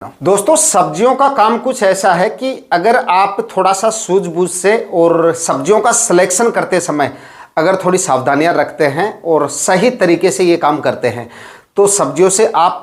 दोस्तों, सब्जियों का काम कुछ ऐसा है कि अगर आप थोड़ा सा सूझबूझ से और सब्जियों का सिलेक्शन करते समय अगर थोड़ी सावधानियां रखते हैं और सही तरीके से ये काम करते हैं तो सब्जियों से आप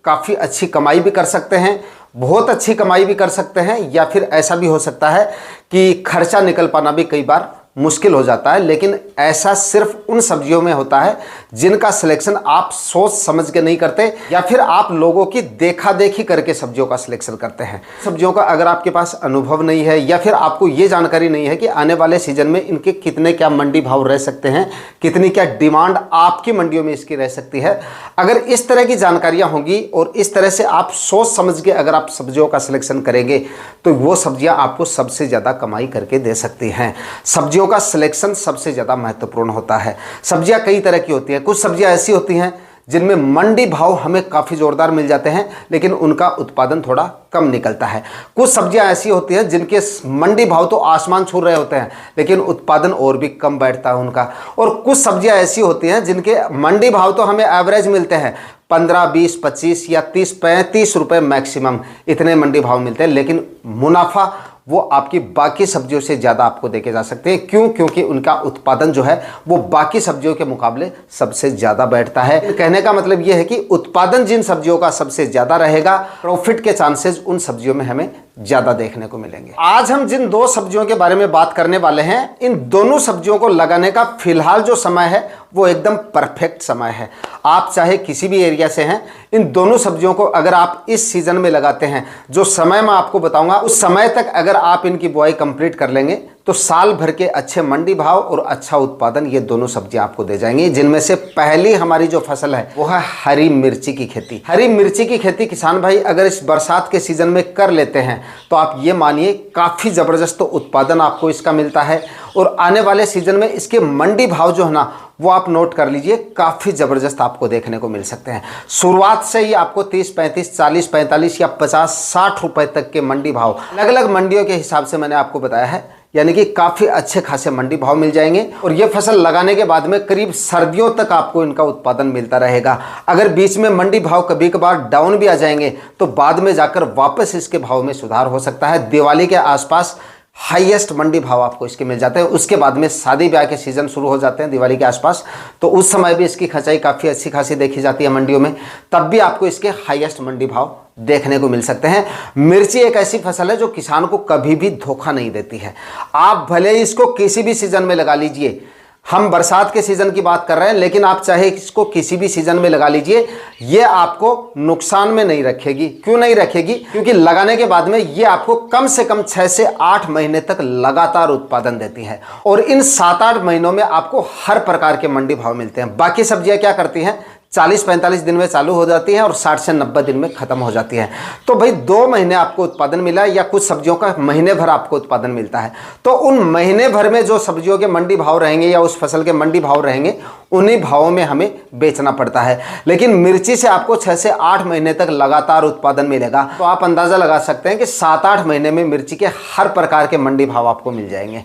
काफ़ी अच्छी कमाई भी कर सकते हैं, बहुत अच्छी कमाई भी कर सकते हैं, या फिर ऐसा भी हो सकता है कि खर्चा निकल पाना भी कई बार मुश्किल हो जाता है। लेकिन ऐसा सिर्फ उन सब्जियों में होता है जिनका सिलेक्शन आप सोच समझ के नहीं करते या फिर आप लोगों की देखा देखी करके सब्जियों का सिलेक्शन करते हैं। सब्जियों का अगर आपके पास अनुभव नहीं है या फिर आपको ये जानकारी नहीं है कि आने वाले सीजन में इनके कितने क्या मंडी भाव रह सकते हैं, कितनी क्या डिमांड आपकी मंडियों में इसकी रह सकती है, अगर इस तरह की जानकारियां होंगी और इस तरह से आप सोच समझ के अगर आप सब्जियों का सिलेक्शन करेंगे तो वो सब्जियां आपको सबसे ज़्यादा कमाई करके दे सकती हैं। सब्जियों का सिलेक्शन सबसे ज़्यादा महत्वपूर्ण होता है। सब्जियां कई तरह की होती हैं। कुछ सब्जियां ऐसी होती हैं जिनमें मंडी भाव हमें काफ़ी ज़ोरदार मिल जाते हैं लेकिन उनका उत्पादन थोड़ा कम निकलता है। कुछ सब्जियां ऐसी होती हैं जिनके मंडी भाव तो आसमान छू रहे होते हैं लेकिन उत्पादन और भी कम बैठता है उनका। और कुछ सब्जियां ऐसी होती हैं जिनके मंडी भाव तो हमें एवरेज मिलते हैं 15, 20, 25 या 30, 35 रुपये मैक्सिमम, इतने मंडी भाव मिलते हैं, लेकिन मुनाफा वो आपकी बाकी सब्जियों से ज़्यादा आपको देखे जा सकते हैं। क्यों? क्योंकि उनका उत्पादन जो है वो बाकी सब्जियों के मुकाबले सबसे ज़्यादा बैठता है। कहने का मतलब ये है कि उत्पादन जिन सब्जियों का सबसे ज़्यादा रहेगा, प्रॉफिट के चांसेस उन सब्जियों में हमें ज़्यादा देखने को मिलेंगे। आज हम जिन दो सब्जियों के बारे में बात करने वाले हैं, इन दोनों सब्जियों को लगाने का फिलहाल जो समय है वो एकदम परफेक्ट समय है। आप चाहे किसी भी एरिया से हैं, इन दोनों सब्जियों को अगर आप इस सीजन में लगाते हैं, जो समय मैं आपको बताऊंगा उस समय तक अगर आप इनकी बुआई कंप्लीट कर लेंगे तो साल भर के अच्छे मंडी भाव और अच्छा उत्पादन ये दोनों सब्जियां आपको दे जाएंगी। जिनमें से पहली हमारी जो फसल है वो है हरी मिर्ची की खेती। हरी मिर्ची की खेती किसान भाई अगर इस बरसात के सीजन में कर लेते हैं तो आप ये मानिए काफ़ी ज़बरदस्त तो उत्पादन आपको इसका मिलता है और आने वाले सीजन में इसके मंडी भाव जो है ना वो आप नोट कर लीजिए, काफ़ी ज़बरदस्त आपको देखने को मिल सकते हैं। शुरुआत से ही आपको 30, 35, 40, 45 या 50, 60 रुपए तक के मंडी भाव अलग अलग मंडियों के हिसाब से मैंने आपको बताया है, यानी कि काफ़ी अच्छे खासे मंडी भाव मिल जाएंगे। और ये फसल लगाने के बाद में करीब सर्दियों तक आपको इनका उत्पादन मिलता रहेगा। अगर बीच में मंडी भाव कभी कभार डाउन भी आ जाएंगे तो बाद में जाकर वापस इसके भाव में सुधार हो सकता है। दिवाली के आसपास हाईएस्ट मंडी भाव आपको इसके मिल जाते हैं। उसके बाद में शादी ब्याह के सीजन शुरू हो जाते हैं दिवाली के आसपास, तो उस समय भी इसकी खचाई काफ़ी अच्छी खासी देखी जाती है मंडियों में, तब भी आपको इसके हाईएस्ट मंडी भाव देखने को मिल सकते हैं। मिर्ची एक ऐसी फसल है जो किसान को कभी भी धोखा नहीं देती है। आप भले ही इसको किसी भी सीजन में लगा लीजिए, हम बरसात के सीजन की बात कर रहे हैं, लेकिन आप चाहे इसको किसी भी सीजन में लगा लीजिए, ये आपको नुकसान में नहीं रखेगी। क्यों नहीं रखेगी? क्योंकि लगाने के बाद में ये आपको कम से कम 6 से 8 महीने तक लगातार उत्पादन देती है और इन 7-8 महीनों में आपको हर प्रकार के मंडी भाव मिलते हैं। बाकी सब्जियां क्या करती हैं, 40-45 दिन में चालू हो जाती है और 60 से 90 दिन में खत्म हो जाती है। तो भाई 2 महीने आपको उत्पादन मिला या कुछ सब्जियों का महीने भर आपको उत्पादन मिलता है, तो उन महीने भर में जो सब्जियों के मंडी भाव रहेंगे या उस फसल के मंडी भाव रहेंगे उन्हीं भावों में हमें बेचना पड़ता है। लेकिन मिर्ची से आपको 6 से 8 महीने तक लगातार उत्पादन मिलेगा, तो आप अंदाज़ा लगा सकते हैं कि 7-8 महीने में मिर्ची के हर प्रकार के मंडी भाव आपको मिल जाएंगे।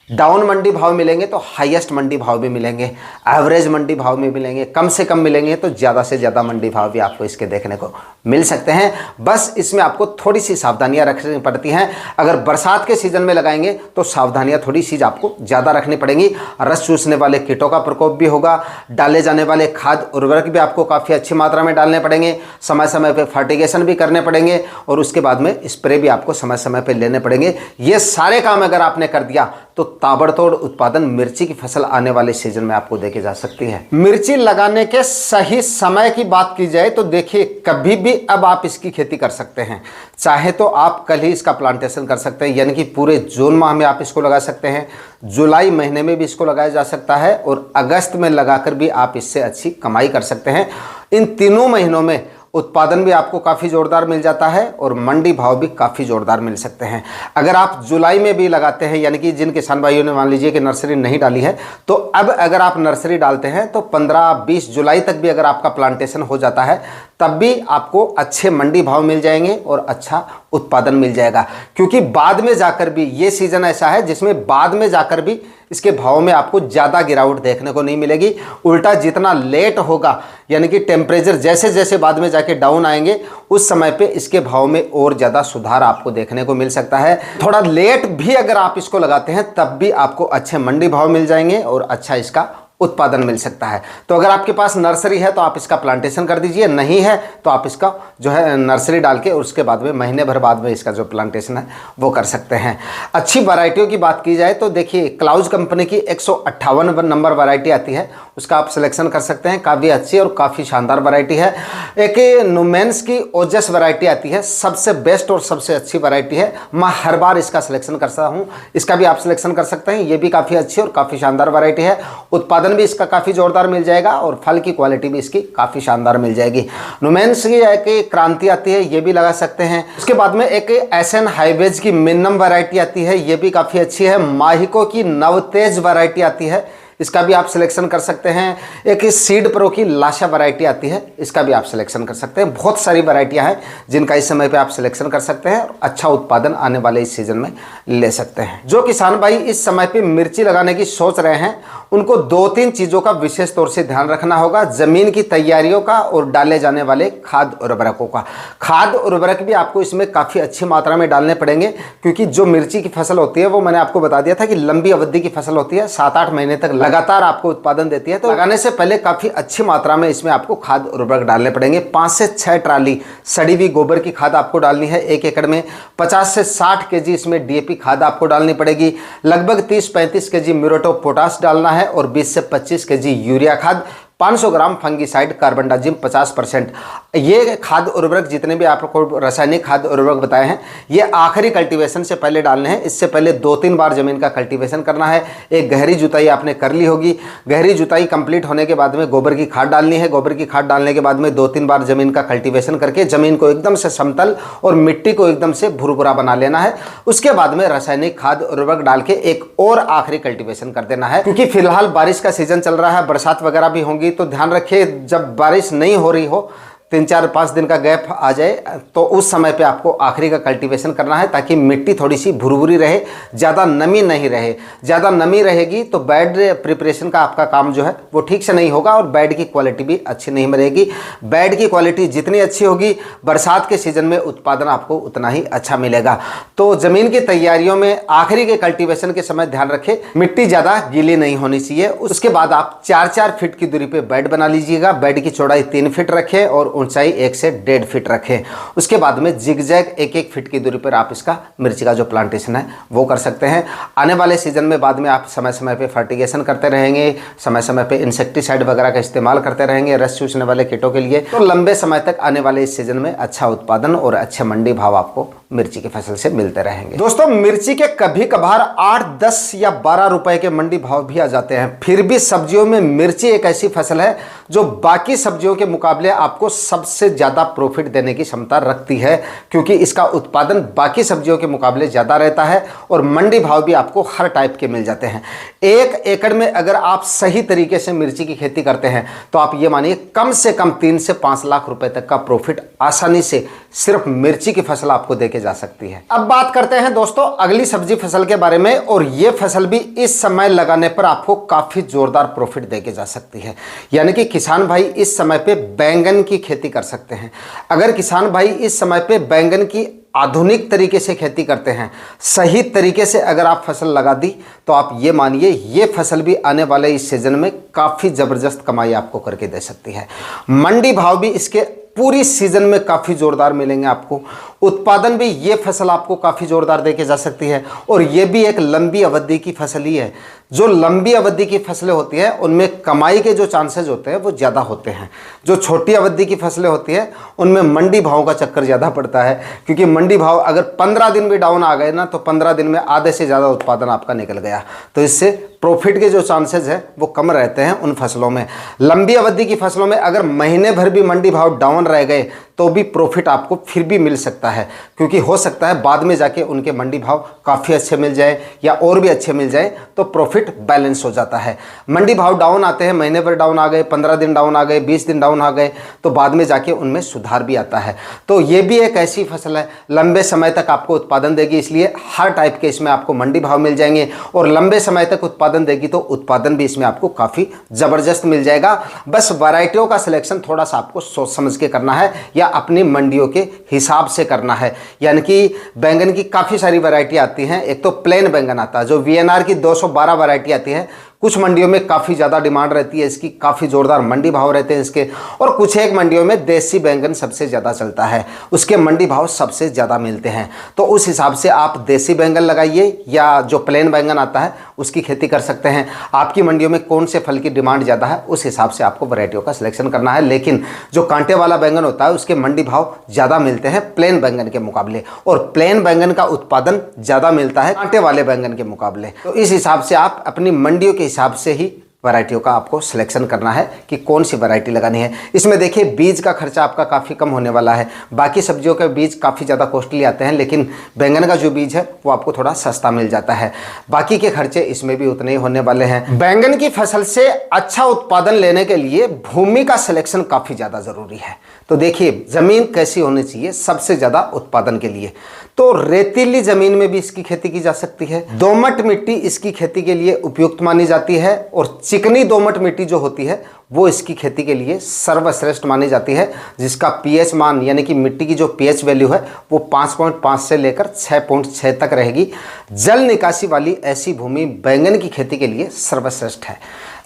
डाउन मंडी भाव मिलेंगे तो हाईएस्ट मंडी भाव भी मिलेंगे, एवरेज मंडी भाव में मिलेंगे, कम से कम मिलेंगे तो ज़्यादा से ज़्यादा मंडी भाव भी आपको इसके देखने को मिल सकते हैं। बस इसमें आपको थोड़ी सी सावधानियां रखनी पड़ती हैं। अगर बरसात के सीजन में लगाएंगे तो सावधानियां थोड़ी सी आपको ज़्यादा रखनी पड़ेंगी। रस चूसने वाले कीटों का प्रकोप भी होगा, डाले जाने वाले खाद उर्वरक भी आपको काफ़ी अच्छी मात्रा में डालने पड़ेंगे, समय समय पर फर्टिगेशन भी करने पड़ेंगे और उसके बाद में स्प्रे भी आपको समय समय पर लेने पड़ेंगे। ये सारे काम अगर आपने कर दिया तो ताबड़तोड़ उत्पादन मिर्ची की फसल आने वाले सीजन में आपको देखे जा सकती है। मिर्ची लगाने के सही समय की बात की जाए तो देखिए, कभी भी अब आप इसकी खेती कर सकते हैं। चाहे तो आप कल ही इसका प्लांटेशन कर सकते हैं, यानी कि पूरे जून माह में आप इसको लगा सकते हैं, जुलाई महीने में भी इसको लगाया जा सकता है और अगस्त में लगाकर भी आप इससे अच्छी कमाई कर सकते हैं। इन तीनों महीनों में उत्पादन भी आपको काफ़ी ज़ोरदार मिल जाता है और मंडी भाव भी काफ़ी ज़ोरदार मिल सकते हैं। अगर आप जुलाई में भी लगाते हैं, यानी कि जिन किसान भाइयों ने मान लीजिए कि नर्सरी नहीं डाली है, तो अब अगर आप नर्सरी डालते हैं तो 15-20 जुलाई तक भी अगर आपका प्लांटेशन हो जाता है तब भी आपको अच्छे मंडी भाव मिल जाएंगे और अच्छा उत्पादन मिल जाएगा। क्योंकि बाद में जाकर भी ये सीज़न ऐसा है जिसमें बाद में जाकर भी इसके भाव में आपको ज़्यादा गिरावट देखने को नहीं मिलेगी। उल्टा जितना लेट होगा, यानी कि टेम्परेचर जैसे जैसे बाद में जाके डाउन आएंगे, उस समय पे इसके भाव में और ज़्यादा सुधार आपको देखने को मिल सकता है। थोड़ा लेट भी अगर आप इसको लगाते हैं तब भी आपको अच्छे मंडी भाव मिल जाएंगे और अच्छा इसका उत्पादन मिल सकता है। तो अगर आपके पास नर्सरी है तो आप इसका प्लांटेशन कर दीजिए, नहीं है तो आप इसका जो है नर्सरी डाल के और उसके बाद में महीने भर बाद में इसका जो प्लांटेशन है वो कर सकते हैं। अच्छी वैरायटियों की बात की जाए तो देखिए, क्लाउज कंपनी की 158 नंबर वैरायटी आती है, उसका आप सिलेक्शन कर सकते हैं। काफ़ी अच्छी और काफ़ी शानदार वैरायटी है। एक नुमेंस की ओजस वैरायटी आती है, सबसे बेस्ट और सबसे अच्छी वैरायटी है। मैं हर बार इसका सिलेक्शन करता हूँ, इसका भी आप सिलेक्शन कर सकते हैं। ये भी काफ़ी अच्छी और काफ़ी शानदार वैरायटी है। उत्पादन भी इसका काफ़ी जोरदार मिल जाएगा और फल की क्वालिटी भी इसकी काफ़ी शानदार मिल जाएगी। नुमेंस की एक क्रांति आती है, ये भी लगा सकते हैं। उसके बाद में एक एसएन हाईवेज की मिनिमम वैरायटी आती है, ये भी काफ़ी अच्छी है। माहिको की नवतेज वैरायटी आती है, इसका भी आप सिलेक्शन कर सकते हैं। एक सीड प्रो की लाशा वैरायटी आती है, इसका भी आप सिलेक्शन कर सकते हैं। बहुत सारी वैरायटियां हैं जिनका इस समय पे आप सिलेक्शन कर सकते हैं और अच्छा उत्पादन आने वाले इस सीजन में ले सकते हैं। जो किसान भाई इस समय पे मिर्ची लगाने की सोच रहे हैं, उनको 2-3 चीज़ों का विशेष तौर से ध्यान रखना होगा। ज़मीन की तैयारियों का और डाले जाने वाले खाद उर्वरकों का। खाद उर्वरक भी आपको इसमें काफ़ी अच्छी मात्रा में डालने पड़ेंगे, क्योंकि जो मिर्ची की फसल होती है वो मैंने आपको बता दिया था कि लंबी अवधि की फसल होती है, 7-8 महीने तक लगातार आपको उत्पादन देती है। तो लगाने से पहले काफ़ी अच्छी मात्रा में इसमें आपको खाद उर्वरक डालने पड़ेंगे। 5 से 6 ट्राली सड़ी हुई गोबर की खाद आपको डालनी है 1 एकड़ में। 50 से 60 केजी इसमें डीएपी खाद आपको डालनी पड़ेगी। लगभग 30-35 केजी म्यूरेट ऑफ पोटाश डालना है और 20 से 25 केजी यूरिया खाद, 500 ग्राम फंगिसाइड कार्बनडाजिम 50%। ये खाद उर्वरक जितने भी आपको रासायनिक खाद उर्वरक बताए हैं, ये आखिरी कल्टीवेशन से पहले डालने हैं। इससे पहले 2-3 बार जमीन का कल्टीवेशन करना है। एक गहरी जुताई आपने कर ली होगी। गहरी जुताई कंप्लीट होने के बाद में गोबर की खाद डालनी है। गोबर की खाद डालने के बाद में 2-3 बार जमीन का कल्टीवेशन करके जमीन को एकदम से समतल और मिट्टी को एकदम से भुरभुरा बना लेना है। उसके बाद में रासायनिक खाद उर्वरक डाल के एक और आखिरी कल्टीवेशन कर देना है। क्योंकि फिलहाल बारिश का सीजन चल रहा है, बरसात वगैरह भी होंगी, तो ध्यान रखिए जब बारिश नहीं हो रही हो, 3-4-5 दिन का गैप आ जाए, तो उस समय पे आपको आखिरी का कल्टीवेशन करना है, ताकि मिट्टी थोड़ी सी भुरभुरी रहे, ज़्यादा नमी नहीं रहे। ज़्यादा नमी रहेगी तो बेड प्रिपरेशन का आपका काम जो है वो ठीक से नहीं होगा और बेड की क्वालिटी भी अच्छी नहीं रहेगी। बेड की क्वालिटी जितनी अच्छी होगी, बरसात के सीजन में उत्पादन आपको उतना ही अच्छा मिलेगा। तो ज़मीन की तैयारियों में आखिरी के कल्टीवेशन के समय ध्यान रखें, मिट्टी ज़्यादा गीली नहीं होनी चाहिए। उसके बाद आप 4-4 फीट की दूरी पर बेड बना लीजिएगा। बेड की चौड़ाई 3 फीट रखें और ऊंचाई 1 से 1.5 फीट रखें। उसके बाद में जिगजैग 1-1 फीट की दूरी पर आप इसका मिर्ची का जो प्लांटेशन है वो कर सकते हैं। आने वाले सीजन में बाद में आप समय समय पे फर्टिगेशन करते रहेंगे, समय समय पे इंसेक्टिसाइड वगैरह का इस्तेमाल करते रहेंगे रस चूसने वाले कीटों के लिए। तो लंबे समय तक आने वाले इस सीजन में अच्छा उत्पादन और अच्छे मंडी भाव आपको मिर्ची की फसल से मिलते रहेंगे। दोस्तों, मिर्ची के कभी कभार 8, 10 या 12 रुपए के मंडी भाव भी आ जाते हैं। फिर भी सब्जियों में मिर्ची एक ऐसी फसल है जो बाकी सब्जियों के मुकाबले आपको सबसे ज़्यादा प्रॉफिट देने की क्षमता रखती है, क्योंकि इसका उत्पादन बाकी सब्जियों के मुकाबले ज़्यादा रहता है और मंडी भाव भी आपको हर टाइप के मिल जाते हैं। 1 एकड़ में अगर आप सही तरीके से मिर्ची की खेती करते हैं तो आप ये मानिए कम से कम 3 से 5 लाख रुपए तक का प्रॉफिट आसानी से सिर्फ मिर्ची की फसल आपको देके जा सकती है। अब बात करते हैं दोस्तों अगली सब्जी फसल के बारे में, और ये फसल भी इस समय लगाने पर आपको काफ़ी जोरदार प्रॉफिट देके जा सकती है। यानी कि किसान भाई इस समय पे बैंगन की खेती कर सकते हैं। अगर किसान भाई इस समय पे बैंगन की आधुनिक तरीके से खेती करते हैं, सही तरीके से अगर आप फसल लगा दी, तो आप ये मानिए ये फसल भी आने वाले इस सीजन में काफ़ी ज़बरदस्त कमाई आपको करके दे सकती है। मंडी भाव भी इसके पूरी सीजन में काफ़ी ज़ोरदार मिलेंगे आपको। उत्पादन भी ये फसल आपको काफ़ी ज़ोरदार देके जा सकती है। और ये भी एक लंबी अवधि की फसल ही है। जो लंबी अवधि की फसलें होती हैं उनमें कमाई के जो चांसेस होते हैं वो ज़्यादा होते हैं। जो छोटी अवधि की फसलें होती हैं उनमें मंडी भाव का चक्कर ज़्यादा पड़ता है, क्योंकि मंडी भाव अगर 15 दिन भी डाउन आ गए ना, तो 15 दिन में आधे से ज़्यादा उत्पादन आपका निकल गया। तो इससे प्रॉफिट के जो चांसेस हैं वो कम रहते हैं उन फसलों में। लंबी अवधि की फसलों में अगर महीने भर भी मंडी भाव डाउन रह गए तो भी प्रॉफिट आपको फिर भी मिल सकता है, क्योंकि हो सकता है बाद में जाके उनके मंडी भाव काफ़ी अच्छे मिल जाए या और भी अच्छे मिल जाए, तो प्रॉफिट बैलेंस हो जाता है। मंडी भाव डाउन आते हैं, महीने भर डाउन आ गए, 15 दिन डाउन आ गए, 20 दिन डाउन आ गए, तो बाद में जाके उनमें सुधार भी आता है। तो ये भी एक ऐसी फसल है लंबे समय तक आपको उत्पादन देगी, इसलिए हर टाइप के इसमें आपको मंडी भाव मिल जाएंगे और लंबे समय तक उत्पादन देगी, तो उत्पादन भी इसमें आपको काफ़ी ज़बरदस्त मिल जाएगा। बस वैरायटियों का सिलेक्शन थोड़ा सा आपको सोच समझ के करना है या अपनी मंडियों के हिसाब से करना है। यानी कि बैंगन की काफ़ी सारी वैरायटी आती हैं। एक तो प्लेन बैंगन आता है जो VNR की 212 वैरायटी आती है, कुछ मंडियों में काफ़ी ज़्यादा डिमांड रहती है इसकी, काफ़ी ज़ोरदार मंडी भाव रहते हैं इसके, और कुछ एक मंडियों में देसी बैंगन सबसे ज़्यादा चलता है, उसके मंडी भाव सबसे ज़्यादा मिलते हैं। तो उस हिसाब से आप देसी बैंगन लगाइए या जो प्लेन बैंगन आता है उसकी खेती कर सकते हैं। आपकी मंडियों में कौन से फल की डिमांड ज़्यादा है उस हिसाब से आपको वैरायटियों का सिलेक्शन करना है। लेकिन जो कांटे वाला बैंगन होता है उसके मंडी भाव ज़्यादा मिलते हैं प्लेन बैंगन के मुकाबले, और प्लेन बैंगन का उत्पादन ज़्यादा मिलता है कांटे वाले बैंगन के मुकाबले। तो इस हिसाब से आप अपनी मंडियों के हिसाब से ही वैरायटियों का आपको सिलेक्शन करना है कि कौन सी वैरायटी लगानी है। इसमें देखिए बीज का खर्चा आपका काफ़ी कम होने वाला है। बाकी सब्जियों के बीज काफ़ी ज़्यादा कॉस्टली आते हैं, लेकिन बैंगन का जो बीज है वो आपको थोड़ा सस्ता मिल जाता है। बाकी के खर्चे इसमें भी उतने ही होने वाले हैं। बैंगन की फसल से अच्छा उत्पादन लेने के लिए भूमि का सिलेक्शन काफ़ी ज़्यादा ज़रूरी है। तो देखिए ज़मीन कैसी होनी चाहिए सबसे ज़्यादा उत्पादन के लिए, तो रेतीली ज़मीन में भी इसकी खेती की जा सकती है। दोमट मिट्टी इसकी खेती के लिए उपयुक्त मानी जाती है, और चिकनी दोमट मिट्टी जो होती है वो इसकी खेती के लिए सर्वश्रेष्ठ मानी जाती है, जिसका पीएच मान यानी कि मिट्टी की जो पीएच वैल्यू है वो 5.5 से लेकर 6.6 तक रहेगी। जल निकासी वाली ऐसी भूमि बैंगन की खेती के लिए सर्वश्रेष्ठ है।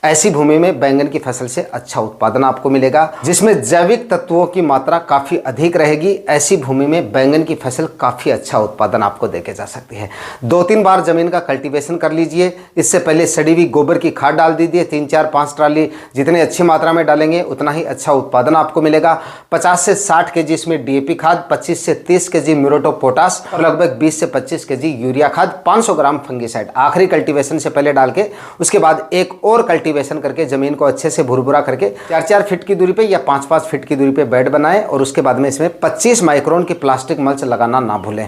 ऐसी भूमि में बैंगन की फसल से अच्छा उत्पादन आपको मिलेगा, जिसमें जैविक तत्वों की मात्रा काफ़ी अधिक रहेगी। ऐसी भूमि में बैंगन की फसल काफ़ी अच्छा उत्पादन आपको देके जा सकती है। 2-3 बार जमीन का कल्टीवेशन कर लीजिए। इससे पहले सड़ी हुई गोबर की खाद डाल दीजिए 3-4-5 ट्राली, जितनी अच्छी मात्रा में डालेंगे उतना ही अच्छा उत्पादन आपको मिलेगा। 50 से 60 केजी इसमें DAP खाद, 25 से 30 केजी म्यूरेट ऑफ पोटाश और लगभग 20 से 25 केजी यूरिया खाद, 500 ग्राम फंगीसाइड आखिरी कल्टीवेशन से पहले डाल के, उसके बाद एक और कल्टीवेशन करके जमीन को अच्छे से भुरभुरा करके 4-4 फीट की दूरी पे या 5-5 फीट की दूरी पे बेड बनाएं, और उसके बाद में इसमें 25 माइक्रोन की प्लास्टिक मल्च लगाना ना भूलें।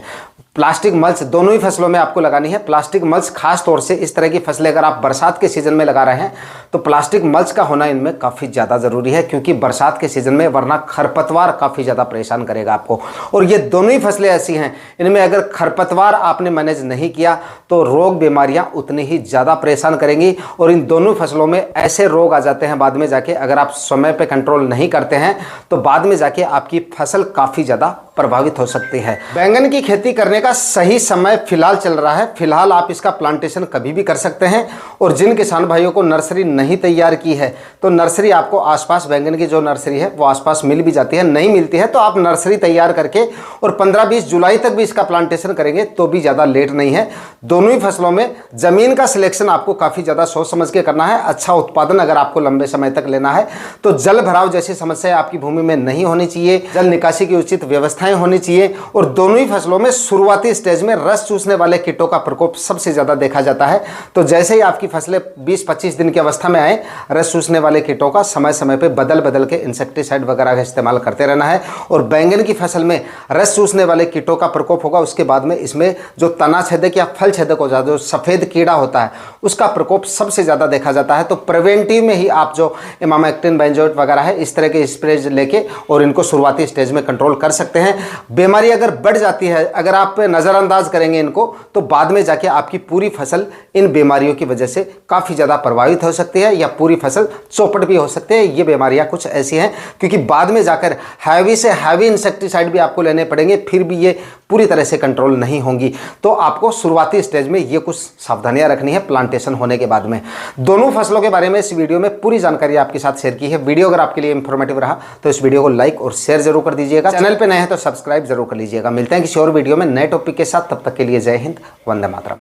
प्लास्टिक मल्च दोनों ही फसलों में आपको लगानी है। प्लास्टिक मल्च खास तौर से इस तरह की फसलें अगर आप बरसात के सीजन में लगा रहे हैं तो प्लास्टिक मल्च का होना इनमें काफ़ी ज़्यादा ज़रूरी है, क्योंकि बरसात के सीजन में वरना खरपतवार काफ़ी ज़्यादा परेशान करेगा आपको। और ये दोनों ही फसलें ऐसी हैं, इनमें अगर खरपतवार आपने मैनेज नहीं किया तो रोग बीमारियाँ उतनी ही ज़्यादा परेशान करेंगी, और इन दोनों फसलों में ऐसे रोग आ जाते हैं बाद में जाके, अगर आप समय पर कंट्रोल नहीं करते हैं तो बाद में जाके आपकी फसल काफ़ी ज़्यादा प्रभावित हो सकती है। बैंगन की खेती करने का सही समय फिलहाल चल रहा है। फिलहाल आप इसका प्लांटेशन कभी भी कर सकते हैं, और जिन किसान भाइयों को नर्सरी नहीं तैयार की है तो नर्सरी आपको आसपास, बैंगन की जो नर्सरी है वो आसपास मिल भी जाती है। नहीं मिलती है तो आप नर्सरी तैयार करके और 15-20 जुलाई तक भी इसका प्लांटेशन करेंगे तो भी ज़्यादा लेट नहीं है। दोनों ही फसलों में ज़मीन का सिलेक्शन आपको काफ़ी ज़्यादा सोच समझ के करना है। अच्छा उत्पादन अगर आपको लंबे समय तक लेना है तो जल भराव जैसी समस्या आपकी भूमि में नहीं होनी चाहिए, जल निकासी की उचित व्यवस्थाएं होनी चाहिए, और दोनों ही फसलों में शुरुआती स्टेज में रस चूसने वाले कीटों का प्रकोप सबसे ज्यादा देखा जाता है। तो जैसे ही आपकी फसलें 20-25 दिन की अवस्था में आए, रस चूसने वाले कीटों का समय समय पे बदल के इंसेक्टिसाइड वगैरह का इस्तेमाल करते रहना है। और बैंगन की फसल में रस चूसने वाले कीटों का प्रकोप होगा, उसके बाद में इसमें जो तना छेदक या फल छेदक हो जाता है, जो सफेद कीड़ा होता है, उसका प्रकोप सबसे ज्यादा देखा जाता है। तो प्रिवेंटिव में ही आप जो इमामेक्टिन, बेंजोएट वगैरह है इस तरह के स्प्रेज लेके और इनको शुरुआती स्टेज में कंट्रोल कर सकते हैं। बीमारी अगर बढ़ जाती है, अगर आप नज़रअंदाज करेंगे इनको, तो बाद में जाके आपकी पूरी फसल इन बीमारियों की वजह से काफ़ी ज़्यादा प्रभावित हो सकती है, या पूरी फसल चौपट भी हो सकती है। ये बीमारियां कुछ ऐसी हैं, क्योंकि बाद में जाकर हैवी से हैवी इंसेक्टिसाइड भी आपको लेने पड़ेंगे, फिर भी ये पूरी तरह से कंट्रोल नहीं होंगी। तो आपको शुरुआती स्टेज में ये कुछ सावधानियां रखनी है प्लांटेशन होने के बाद में। दोनों फसलों के बारे में इस वीडियो में पूरी जानकारी आपके साथ शेयर की है। वीडियो अगर आपके लिए इंफॉर्मेटिव रहा तो इस वीडियो को लाइक और शेयर जरूर कर दीजिएगा। चैनल पे नए हैं तो सब्सक्राइब जरूर कर लीजिएगा। मिलते हैं किसी और वीडियो में नए टॉपिक के साथ, तब तक के लिए जय हिंद, वंदे मातरम।